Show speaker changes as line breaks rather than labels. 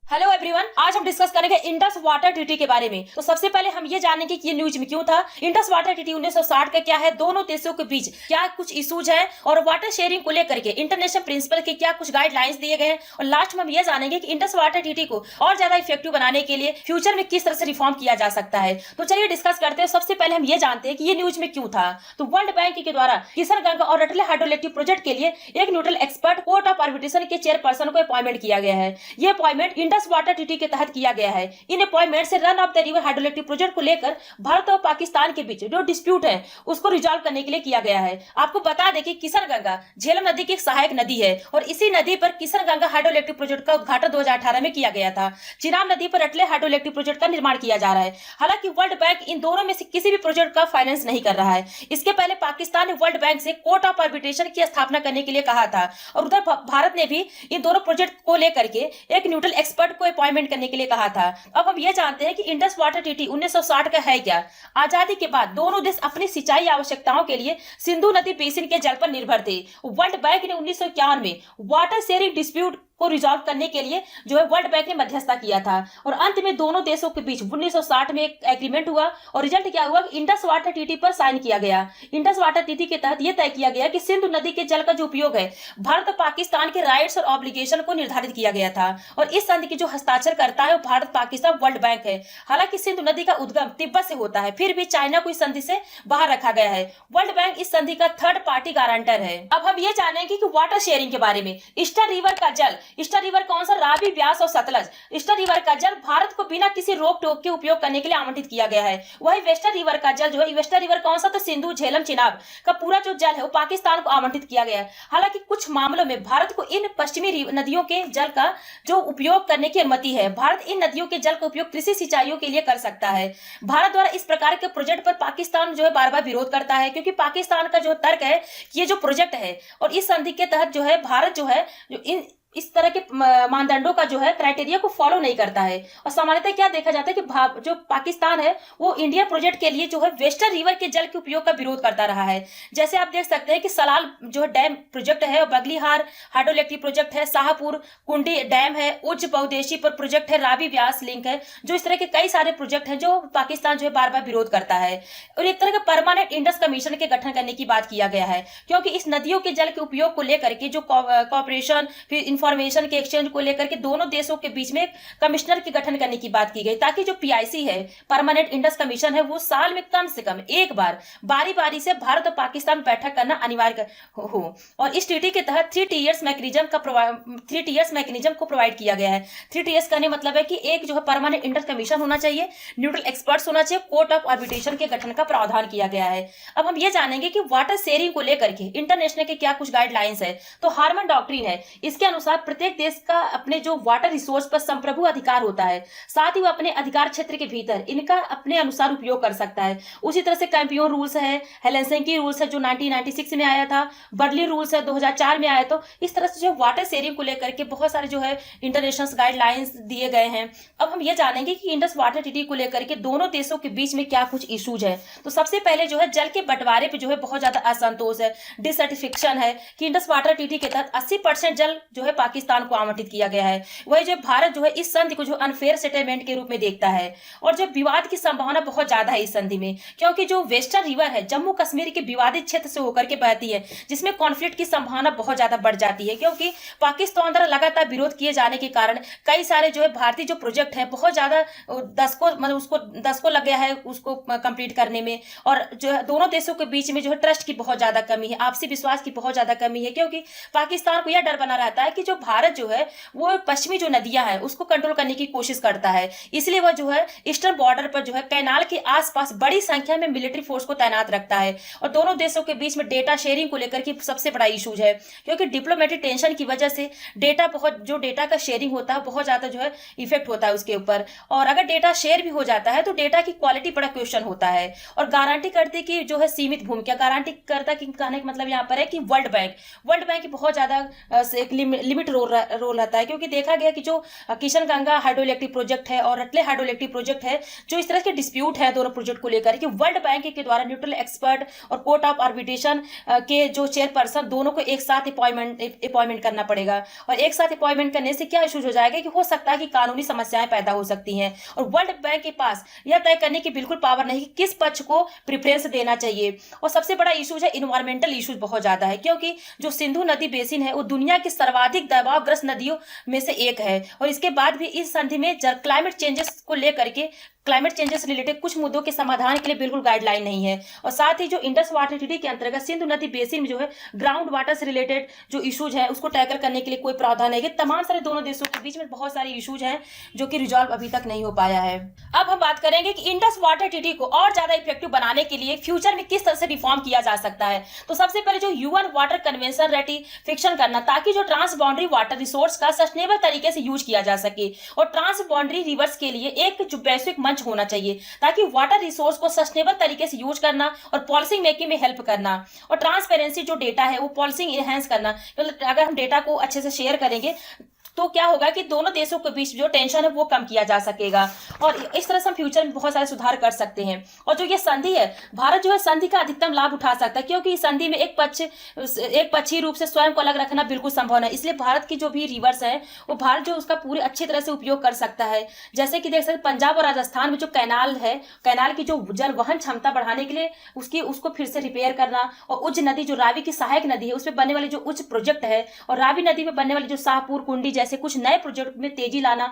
Hello everyone, आज हम discuss करेंगे इंडस वाटर ट्रीटी के बारे में। तो सबसे पहले हम ये जानेंगे कि ये न्यूज में क्यों था। इंडस वाटर ट्रीटी 1960 का क्या है, दोनों देशों के बीच क्या कुछ इश्यूज हैं और वाटर शेयरिंग को लेकर के इंटरनेशनल प्रिंसिपल के क्या कुछ गाइडलाइंस दिए गए हैं। और लास्ट में हम ये जानेंगे कि इंडस वाटर ट्रीटी को और ज्यादा इफेक्टिव बनाने के लिए फ्यूचर में किस तरह से रिफॉर्म किया जा सकता है। तो चलिए डिस्कस करते हैं। सबसे पहले हम ये जानते हैं कि ये न्यूज में क्यों था। तो वर्ल्ड बैंक के द्वारा किशनगंगा और रटले हाइड्रोइलेक्ट्रिक प्रोजेक्ट के लिए एक neutral expert court of arbitration के चेयरपर्सन को अपॉइंटमेंट किया गया है। ये अपॉइंटमेंट इंडस वाटर ट्रीटी के तहत किया गया है। इन अपॉइंटमेंट से run of the river hydroelectric project को लेकर भारत और पाकिस्तान के बीच जो डिस्प्यूट है उसको रिजॉल्व करने के लिए किया गया है। आपको बता दें कि किशनगंगा झेलम नदी की एक सहायक नदी है और इसी नदी पर किशनगंगा हाइड्रोइलेक्ट्रिक प्रोजेक्ट का उद्घाटन 2018 में किया गया था। चिनाब नदी पर रटले हाइड्रोइलेक्ट्रिक प्रोजेक्ट का निर्माण किया जा रहा है। हालांकि वर्ल्ड बैंक इन दोनों में से किसी भी प्रोजेक्ट का फाइनेंस नहीं कर रहा है। इसके पहले पाकिस्तान ने वर्ल्ड बैंक से कोर्ट ऑफ आर्बिट्रेशन की स्थापना करने के लिए कहा था और उधर भारत ने भी इन दोनों प्रोजेक्ट को लेकर के एक न्यूट्रल एक्सपर्ट को अपॉइंटमेंट करने के लिए कहा था। अब हम ये जानते हैं कि इंडस वाटर ट्रीटी 1960 का है क्या। आजादी के बाद दोनों देश अपनी सिंचाई आवश्यकताओं के लिए सिंधु नदी बेसिन के जल पर निर्भर थे। वर्ल्ड बैंक ने 1951 में वाटर शेयरिंग डिस्प्यूट को रिजॉल्व करने के लिए जो है वर्ल्ड बैंक ने मध्यस्थता किया था और अंत में दोनों देशों के बीच 1960 में एक एग्रीमेंट हुआ और रिजल्ट क्या हुआ कि इंडस वाटर ट्रीटी पर साइन किया गया। इंडस वाटर ट्रीटी के तहत यह तय किया गया कि सिंधु नदी के जल का जो उपयोग है भारत और पाकिस्तान के राइट्स और ऑब्लिगेशन को निर्धारित किया गया था और इस संधि की जो हस्ताक्षर करता है वो भारत पाकिस्तान वर्ल्ड बैंक है। हालांकि सिंधु नदी का उद्गम तिब्बत से होता है, फिर भी चाइना को इस संधि से बाहर रखा गया है। वर्ल्ड बैंक इस संधि का थर्ड पार्टी गारंटर है। अब हम ये जानेंगे कि वाटर शेयरिंग के बारे में। ईस्टर्न रिवर का जल, ईस्टर्न रिवर कौन सा, रावी, ब्यास और सतलज। ईस्टर्न रिवर का जल भारत को बिना किसी रोक टोक के उपयोग करने के लिए आवंटित किया गया है। वही वेस्टर्न रिवर का जल जो है, वेस्टर्न रिवर कौन सा, तो सिंधु, झेलम, चिनाब का पूरा जो जल है वो पाकिस्तान को आवंटित किया गया है। हालांकि कुछ मामलों में भारत को इन पश्चिमी नदियों के जल का जो उपयोग करने की अनुमति है। भारत इन नदियों के जल का उपयोग कृषि सिंचाइयों के लिए कर सकता है। भारत द्वारा इस प्रकार के प्रोजेक्ट पर पाकिस्तान जो है बार बार विरोध करता है क्योंकि पाकिस्तान का जो तर्क है कि ये जो प्रोजेक्ट है और इस संधि के तहत जो है भारत जो है जो इस तरह के मानदंडों का जो है क्राइटेरिया को फॉलो नहीं करता है। और सामान्यतः क्या देखा जाता है कि जो पाकिस्तान है वो इंडिया प्रोजेक्ट के लिए जो है वेस्टर्न रिवर के जल के उपयोग का विरोध करता रहा है। जैसे आप देख सकते हैं कि सलाल जो है डैम प्रोजेक्ट है, बगलीहार हाइड्रोइलेक्ट्रिक प्रोजेक्ट है, शाहपुर कुंडी डैम है, उच्च बहुदेशी पर प्रोजेक्ट है, रावी व्यास लिंक है। जो इस तरह के कई सारे प्रोजेक्ट है जो पाकिस्तान जो है बार बार विरोध करता है। और एक तरह का परमानेंट इंडस कमीशन के गठन करने की बात किया गया है क्योंकि इस नदियों के जल के उपयोग को लेकर के जो कॉपरेशन फिर इंफॉर्मेशन के एक्सचेंज को लेकर के दोनों देशों के बीच में एक कमिश्नर की गठन करने की बात की गई ताकि जो पीआईसी है, परमानेंट इंडस कमीशन है, वो साल में कम से कम एक बार बारी बारी से भारत और पाकिस्तान बैठक करना अनिवार्य हो। और इस ट्रीटी के तहत 3 टीयर्स मैकेनिज्म को प्रोवाइड किया गया है। 3 टीयर्स का मतलब है कि एक जो है परमानेंट इंडस कमीशन होना चाहिए, न्यूट्रल एक्सपर्ट्स होना चाहिए, कोर्ट ऑफ आर्बिट्रेशन के गठन का प्रावधान किया गया है। अब हम ये जानेंगे कि वाटर शेयरिंग को लेकर के इंटरनेशनल के क्या कुछ गाइडलाइंस है। तो हार्मन डॉक्ट्रिन है, इसके अनुसार प्रत्येक देश का अपने जो वाटर रिसोर्स पर संप्रभु अधिकार होता है, साथ ही वो अपने अधिकार क्षेत्र के भीतर इनका अपने अनुसार उपयोग कर सकता है। उसी तरह से कैंपियन रूल्स है, हेलेंसिंकी रूल्स है जो 1996 में आया था, बर्लिन रूल्स है 2004 में आया। तो इस तरह से जो वाटर शेयरिंग को लेकर के बहुत सारे जो है इंटरनेशनल गाइडलाइंस दिए गए हैं। अब हम ये जानेंगे कि इंडस वाटर ट्रीटी को लेकर के दोनों देशों के बीच में क्या कुछ इश्यूज है। तो सबसे पहले जो है जल के बंटवारे पे जो है बहुत ज्यादा असंतोष है, डिसर्टिफिकेशन है कि इंडस वाटर ट्रीटी के तहत 80% जल जो है पाकिस्तान को आवंटित किया गया है। वही जो भारत जो है इस संधि को जो अनफेयर सेटलमेंट के रूप में देखता है और जो विवाद की संभावना बहुत ज्यादा है इस संधि में क्योंकि जो वेस्टर्न रिवर है जम्मू कश्मीर के विवादित क्षेत्र से होकर के बहती है जिसमें कॉन्फ्लिक्ट की संभावना बहुत ज्यादा बढ़ जाती है क्योंकि पाकिस्तान द्वारा लगातार विरोध किए जाने के कारण कई सारे जो है भारतीय जो प्रोजेक्ट है बहुत ज्यादा दशकों लग गया है उसको कंप्लीट करने में। और जो है दोनों देशों के बीच में जो है ट्रस्ट की बहुत ज्यादा कमी है, आपसी विश्वास की बहुत ज्यादा कमी है क्योंकि पाकिस्तान को यह डर बना रहता है कि जो भारत जो है वो पश्चिमी जो नदियां हैं उसको कंट्रोल करने की कोशिश करता है। इसलिए वह जो है ईस्टर्न बॉर्डर पर जो है कैनाल के आसपास बड़ी संख्या में मिलिट्री फोर्स को तैनात रखता है। और दोनों देशों के बीच में डेटा शेयरिंग को लेकर के सबसे बड़ा इशूज है क्योंकि डिप्लोमेटिक टेंशन की वजह से डेटा का शेयरिंग होता है बहुत ज्यादा जो है इफेक्ट होता है उसके ऊपर। और अगर डेटा शेयर भी हो जाता है तो डेटा की क्वालिटी बड़ा क्वेश्चन होता है। और गारंटी करते कि जो है सीमित भूमिका गारंटी करता कि कहने का मतलब यहाँ पर है कि वर्ल्ड बैंक बहुत ज्यादा लिमिट रोल रहता है, क्योंकि देखा गया कि जो किशनगंगा हाइड्रो इलेक्ट्रिक प्रोजेक्ट है और रटले हाइड्रो इलेक्ट्रिक प्रोजेक्ट है, जो इस तरह के डिस्प्यूट है दोनों प्रोजेक्ट को लेकर कि वर्ल्ड बैंक के द्वारा न्यूट्रल एक्सपर्ट और कोर्ट ऑफ आर्बिट्रेशन के जो चेयरपर्सन दोनों को एक साथ अपॉइंटमेंट करना पड़ेगा। और एक साथ अपॉइंटमेंट करने से क्या इशूज हो जाएगा कि हो सकता है कि कानूनी समस्याएं पैदा हो सकती हैं, और वर्ल्ड बैंक के पास यह तय करने की बिल्कुल पावर नहीं कि किस पक्ष को प्रेफरेंस देना चाहिए। और सबसे बड़ा इशूज है इन्वायरमेंटल इशूज बहुत ज्यादा है, क्योंकि जो सिंधु नदी बेसिन है वो दुनिया की सर्वाधिक दबावग्रस्त नदियों में से एक है, और इसके बाद भी इस संधि में क्लाइमेट चेंजेस को लेकर के क्लाइमेट चेंजेस रिलेटेड कुछ मुद्दों के समाधान के लिए बिल्कुल गाइडलाइन नहीं है। और साथ ही जो इंडस वाटर ट्रीटी के अंतर्गत सिंधु नदी बेसिन में जो है ग्राउंड वाटर से रिलेटेड जो इशूज है उसको टैकल करने के लिए कोई प्रावधान नहीं है। तमाम सारे दोनों देशों के बीच में बहुत सारे इशूज हैं जो कि रिजॉल्व अभी तक नहीं हो पाया है। अब हम बात करेंगे कि इंडस वाटर ट्रीटी को और ज्यादा इफेक्टिव बनाने के लिए फ्यूचर में किस तरह से रिफॉर्म किया जा सकता है। तो सबसे पहले जो यूएन वाटर कन्वेंशन रेटिफिकेशन करना, ताकि जो ट्रांस बाउंड्री वाटर रिसोर्स का सस्टेनेबल तरीके से यूज किया जा सके, और ट्रांस बाउंड्री रिवर्स के लिए एक जो वैश्विक मंच होना चाहिए ताकि वाटर रिसोर्स को सस्टेनेबल तरीके से यूज करना और पॉलिसी मेकिंग में हेल्प करना, और ट्रांसपेरेंसी जो डेटा है वो पॉलिसी एनहांस करना। अगर हम डेटा को अच्छे से शेयर करेंगे तो क्या होगा कि दोनों देशों के बीच जो टेंशन है वो कम किया जा सकेगा, और इस तरह से हम फ्यूचर में बहुत सारे सुधार कर सकते हैं। और जो ये संधि है, भारत जो है संधि का अधिकतम लाभ उठा सकता है, क्योंकि इस संधि में एक पक्षीय रूप से स्वयं को अलग रखना बिल्कुल संभव नहीं। इसलिए भारत की जो भी रिवर्स है वो भारत जो उसका पूरी अच्छी तरह से उपयोग कर सकता है। जैसे कि देख सकते पंजाब और राजस्थान में जो कैनाल है, कैनाल की जो जल वहन क्षमता बढ़ाने के लिए उसको फिर से रिपेयर करना, और उच्च नदी जो रावी की सहायक नदी है उसमें बनने वाली जो उच्च प्रोजेक्ट है, और रावी नदी में बनने वाली जो शाहपुर कुंडी जैसे कुछ नए प्रोजेक्ट में तेजी लाना।